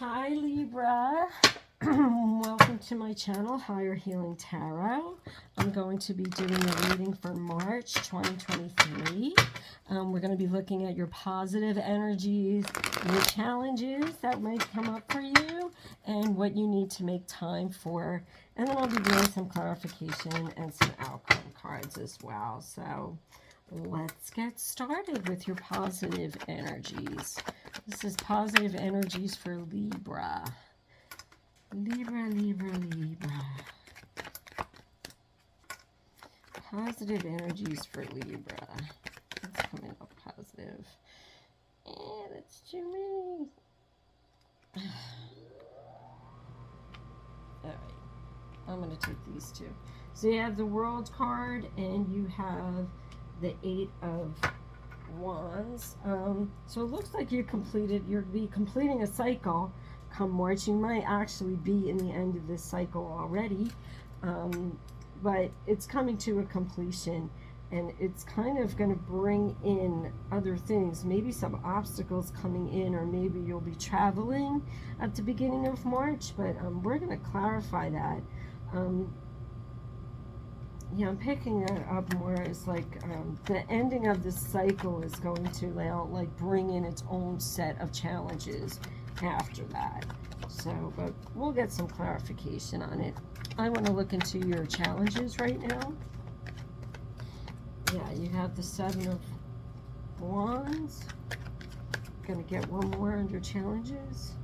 Hi Libra, welcome to my channel, Higher Healing Tarot. I'm going to be doing a reading for March 2023. We're going to be looking at your positive energies, your challenges that might come up for you, and what you need to make time for. And then I'll be doing some clarification and some outcome cards as well. So let's get started with your positive energies. This is positive energies for Libra. Libra, Libra, Libra. Positive energies for Libra. It's coming up positive. And it's too many. Alright. I'm going to take these two. So you have the World card and you have the Eight of Wands. So it looks like you'll be completing a cycle come March. You might actually be in the end of this cycle already, but it's coming to a completion, and it's kind of going to bring in other things, maybe some obstacles coming in, or maybe you'll be traveling at the beginning of March, but we're going to clarify that. Yeah, I'm picking that up more as like the ending of this cycle is going to like bring in its own set of challenges after that. So, but we'll get some clarification on it. I want to look into your challenges right now. Yeah, you have the Seven of Wands. Gonna get one more under challenges.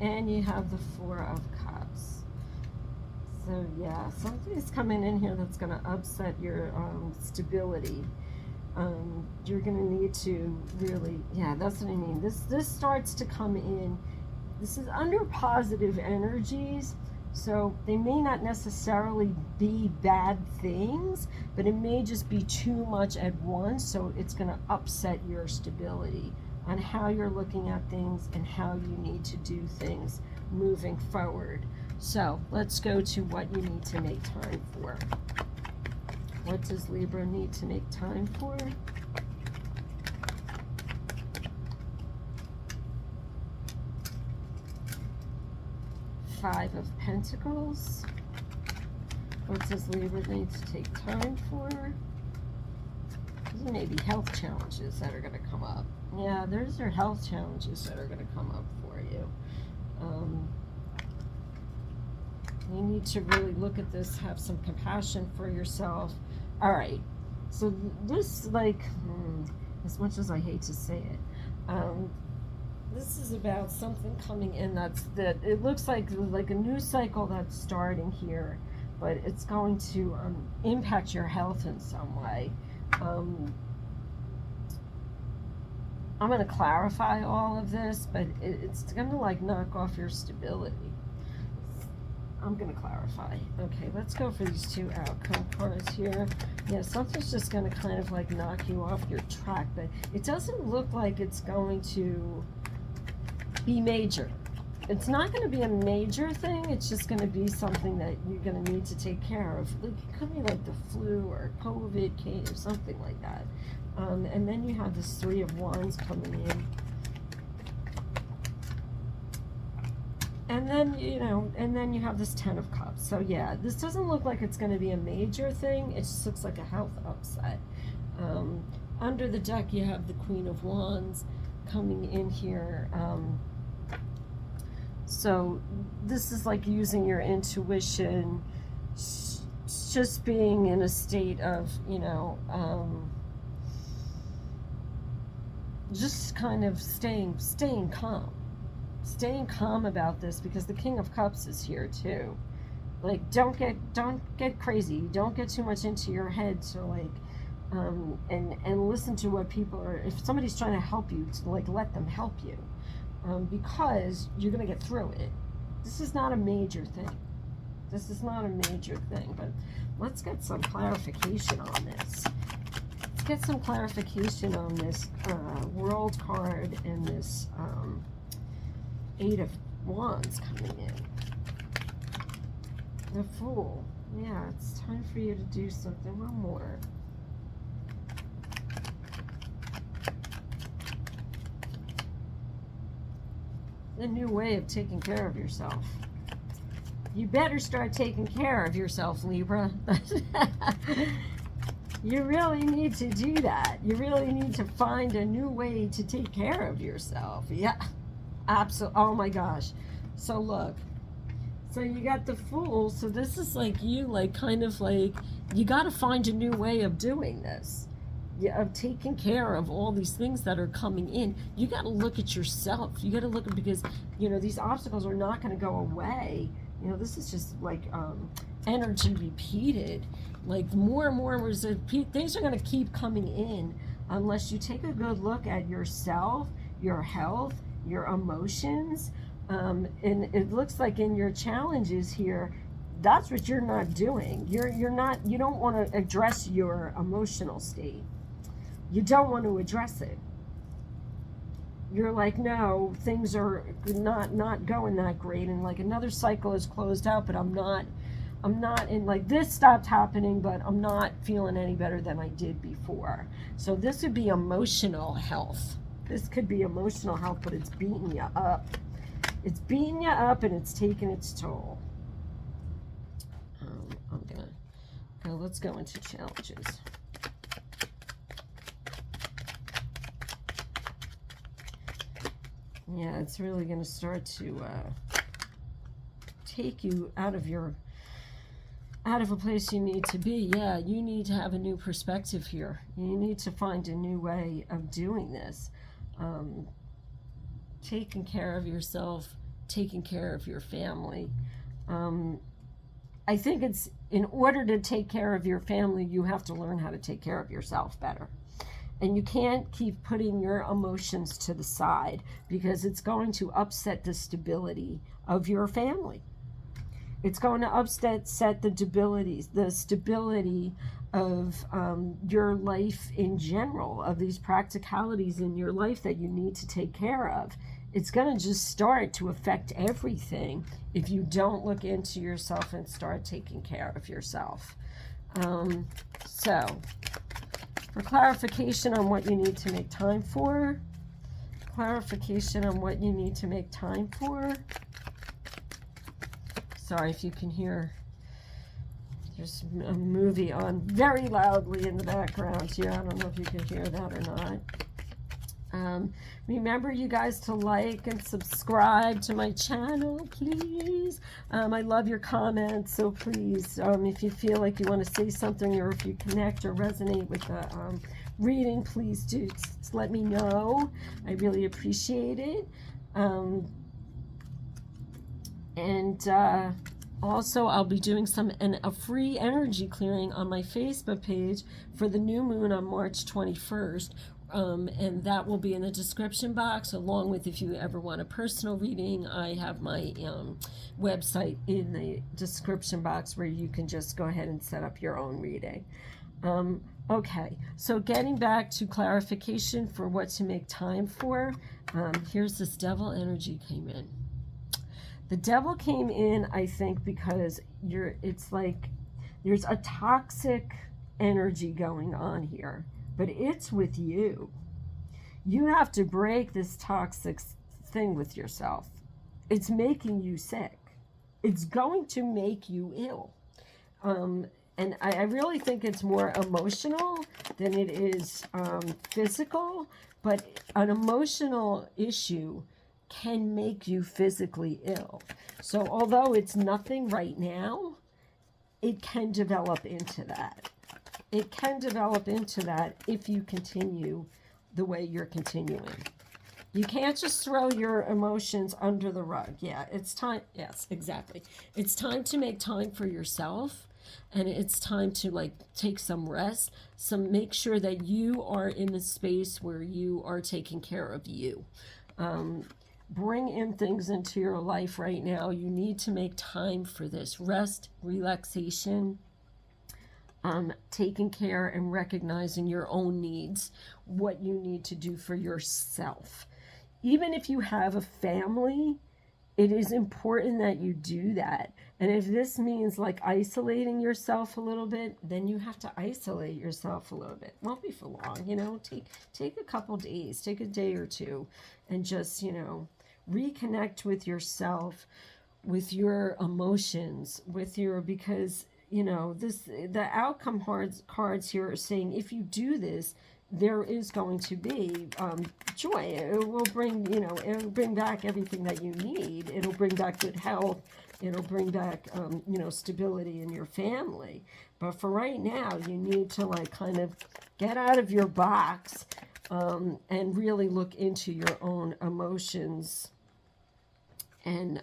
And you have the Four of Cups. So yeah, something's coming in here that's going to upset your stability. You're going to need to really, yeah, that's what I mean. This starts to come in. This is under positive energies, so they may not necessarily be bad things, but it may just be too much at once, so it's going to upset your stability on how you're looking at things and how you need to do things moving forward. So let's go to what you need to make time for. What does Libra need to make time for? Five of Pentacles. What does Libra need to take time for? These may be health challenges that are going to come up. Yeah, there's your health challenges that are going to come up for you. You need to really look at this, have some compassion for yourself. All right, so this, like, as much as I hate to say it, this is about something coming in that it looks like a new cycle that's starting here, but it's going to impact your health in some way. I'm going to clarify all of this, but it's going to like knock off your stability. I'm going to clarify. Okay, let's go for these two outcome cards here. Yeah, something's just going to kind of like knock you off your track, but it doesn't look like it's going to be major. It's not going to be a major thing. It's just going to be something that you're going to need to take care of. Like, it could be like the flu or COVID case or something like that. And then you have this Three of Wands coming in. And then, and then you have this Ten of Cups. So yeah, this doesn't look like it's going to be a major thing. It just looks like a health upset. Under the deck, you have the Queen of Wands coming in here. So this is like using your intuition, just being in a state of, just kind of staying calm. Staying calm about this, because the King of Cups is here too. Like, don't get crazy. Don't get too much into your head. So like, and listen to what people are. If somebody's trying to help you, to like let them help you, because you're gonna get through it. This is not a major thing. This is not a major thing. But let's get some clarification on this. Let's get some clarification on this World card and this Eight of Wands coming in. The Fool. Yeah, it's time for you to do something. One more. a new way of taking care of yourself. You better start taking care of yourself, Libra. You really need to do that. You really need to find a new way to take care of yourself. Yeah, absolutely. Oh my gosh. So look, so you got the Fool. So this is like you, like kind of like, you got to find a new way of doing this. Yeah, of taking care of all these things that are coming in. You got to look at yourself. You got to look at, because, you know, these obstacles are not going to go away. You know, this is just like energy repeated. Like more and more things are going to keep coming in unless you take a good look at yourself, your health, your emotions. And it looks like in your challenges here, that's what you're not doing. You don't want to address your emotional state. You don't want to address it. You're like, no, things are not going that great, and like another cycle is closed out, but I'm not in, like, this stopped happening, but I'm not feeling any better than I did before. So this would be emotional health. This could be emotional health, but it's beating you up. It's beating you up, and it's taking its toll. Let's go into challenges. Yeah, it's really going to start to take you out of a place you need to be. Yeah, you need to have a new perspective here. You need to find a new way of doing this. Taking care of yourself, taking care of your family. I think it's, in order to take care of your family, you have to learn how to take care of yourself better. And you can't keep putting your emotions to the side, because it's going to upset the stability of your family. It's going to upset the stability of your life in general, of these practicalities in your life that you need to take care of. It's going to just start to affect everything if you don't look into yourself and start taking care of yourself. So, for clarification on what you need to make time for, Sorry if you can hear, there's a movie on very loudly in the background here. I don't know if you can hear that or not. Remember, you guys, to like and subscribe to my channel, please. I love your comments, so please, if you feel like you want to say something, or if you connect or resonate with the reading, please do let me know. I really appreciate it. Also, I'll be doing a free energy clearing on my Facebook page for the new moon on March 21st. And that will be in the description box, along with, if you ever want a personal reading, I have my website in the description box where you can just go ahead and set up your own reading. Okay, so getting back to clarification for what to make time for, here's this devil energy came in. The devil came in, I think, because it's like there's a toxic energy going on here. But it's with you. You have to break this toxic thing with yourself. It's making you sick. It's going to make you ill. And I really think it's more emotional than it is physical. But an emotional issue can make you physically ill. So although it's nothing right now, it can develop into that. It can develop into that if you continue the way you're continuing. You can't just throw your emotions under the rug. Yeah, it's time. Yes, exactly. It's time to make time for yourself, and it's time to, like, take some rest. Make sure that you are in a space where you are taking care of you. Bring in things into your life right now. You need to make time for this. Rest, relaxation, taking care and recognizing your own needs, what you need to do for yourself. Even if you have a family, it is important that you do that. And if this means, like, isolating yourself a little bit, then you have to isolate yourself a little bit. Won't be for long, take a couple days, take a day or two, and just, reconnect with yourself, with your emotions, with your, because the outcome cards here are saying if you do this, there is going to be joy. It will bring, it'll bring back everything that you need. It'll bring back good health. It'll bring back, stability in your family. But for right now, you need to kind of get out of your box and really look into your own emotions and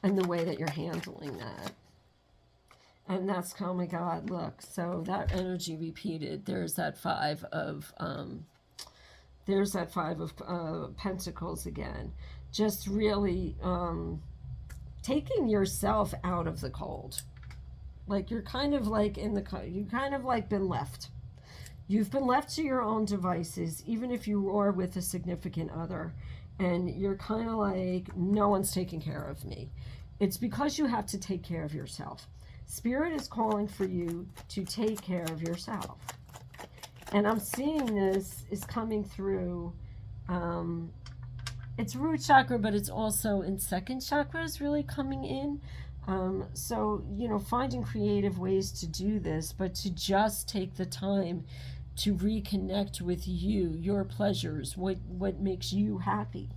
the way that you're handling that. And that's, oh my God, look, so that energy repeated. There's that five of Pentacles again. Just really taking yourself out of the cold. Like you're kind of like you kind of like been left. You've been left to your own devices, even if you are with a significant other, and you're kind of like, no one's taking care of me. It's because you have to take care of yourself. Spirit is calling for you to take care of yourself. And I'm seeing this is coming through, it's root chakra, but it's also in second chakra is really coming in. So, finding creative ways to do this, but to just take the time to reconnect with you, your pleasures, what makes you happy.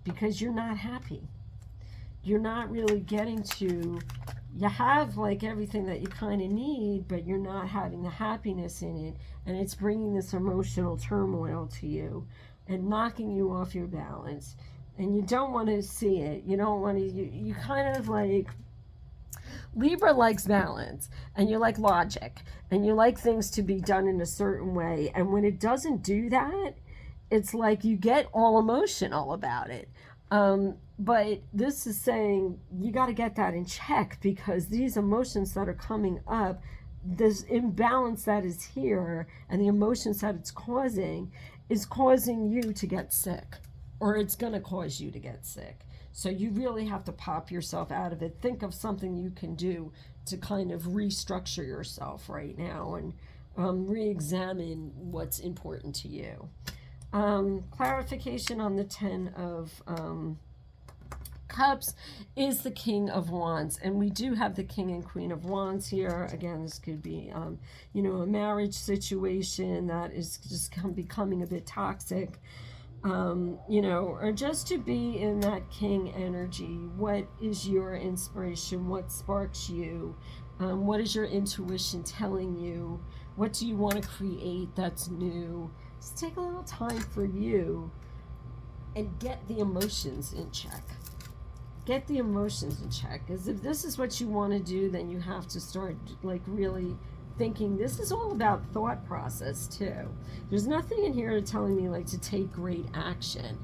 Because you're not happy. You're not really getting to, you have like everything that you kind of need, but you're not having the happiness in it. And it's bringing this emotional turmoil to you and knocking you off your balance. And you don't want to see it. You don't want to, you kind of like, Libra likes balance, and you like logic, and you like things to be done in a certain way. And when it doesn't do that, it's like you get all emotional about it. But this is saying you got to get that in check, because these emotions that are coming up, this imbalance that is here, and the emotions that it's causing is causing you to get sick, or it's going to cause you to get sick. So you really have to pop yourself out of it. Think of something you can do to kind of restructure yourself right now and re-examine what's important to you. Clarification on the 10 of Cups is the King of Wands. And we do have the King and Queen of Wands here. Again, this could be, a marriage situation that is just becoming a bit toxic. Or just to be in that king energy. What is your inspiration? What sparks you? What is your intuition telling you? What do you want to create that's new? Just take a little time for you and get the emotions in check. Get the emotions in check. Because if this is what you want to do, then you have to start really thinking. This is all about thought process too. There's nothing in here telling me to take great action.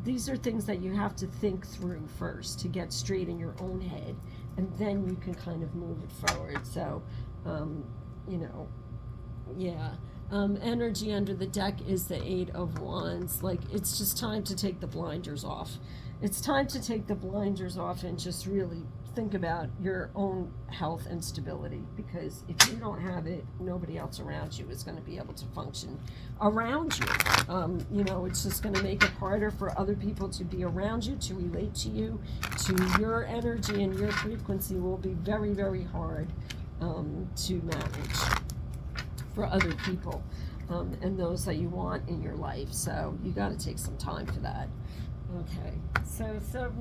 These are things that you have to think through first to get straight in your own head, and then you can kind of move it forward. So, energy under the deck is the 8 of Wands. It's just time to take the blinders off. It's time to take the blinders off and just really think about your own health and stability, because if you don't have it, nobody else around you is going to be able to function around you. It's just going to make it harder for other people to be around you, to relate to you, to your energy, and your frequency will be very, very hard to manage for other people and those that you want in your life. So you got to take some time for that. Okay, so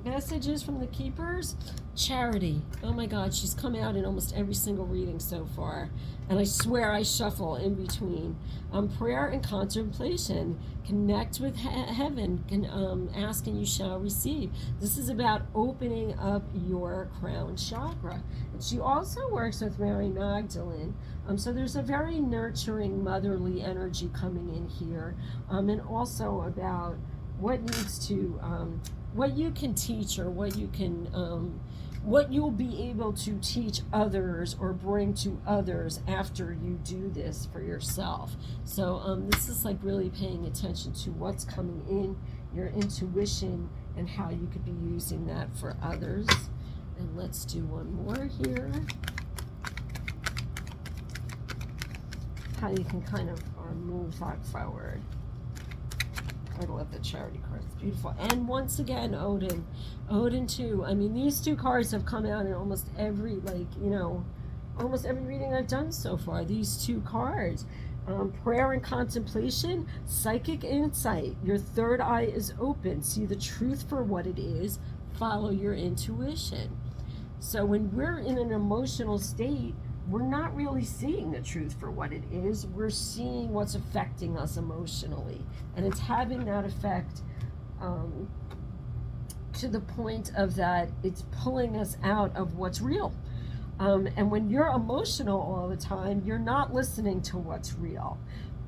messages from the keepers. Charity. Oh my God, she's come out in almost every single reading so far, and I swear I shuffle in between. Prayer and contemplation. Connect with heaven. Ask and you shall receive. This is about opening up your crown chakra. And she also works with Mary Magdalene. So there's a very nurturing, motherly energy coming in here, and also about what needs to what you can teach, or what you can what you'll be able to teach others or bring to others after you do this for yourself. So this is really paying attention to what's coming in, your intuition, and how you could be using that for others. And let's do one more here. How you can kind of move that forward. I love the charity card. It's beautiful. And once again, Odin. Odin too. I mean, these two cards have come out in almost every, like, you know, almost every reading I've done so far. These two cards. Prayer and contemplation, psychic insight. Your third eye is open. See the truth for what it is. Follow your intuition. So when we're in an emotional state, we're not really seeing the truth for what it is. We're seeing what's affecting us emotionally. And it's having that effect to the point of that it's pulling us out of what's real. And when you're emotional all the time, you're not listening to what's real.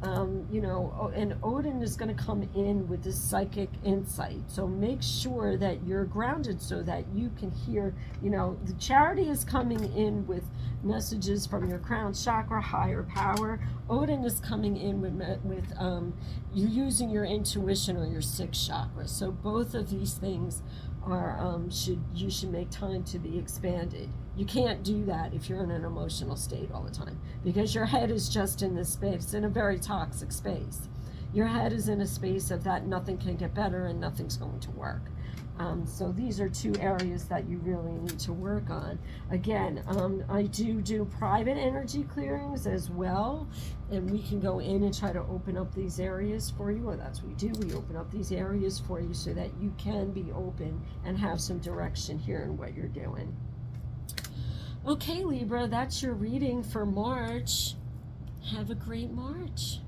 You know, and Odin is going to come in with this psychic insight. So make sure that you're grounded so that you can hear, you know, the charity is coming in with messages from your crown chakra, higher power. Odin is coming in with you using your intuition or your sixth chakra. So both of these things are you should make time to be expanded. You can't do that if you're in an emotional state all the time, because your head is just in this space, in a very toxic space. Your head is in a space of that nothing can get better and nothing's going to work. So these are two areas that you really need to work on. Again, I do private energy clearings as well, and we can go in and try to open up these areas for you, or that's what we do. We open up these areas for you so that you can be open and have some direction here in what you're doing. Okay, Libra, that's your reading for March. Have a great March.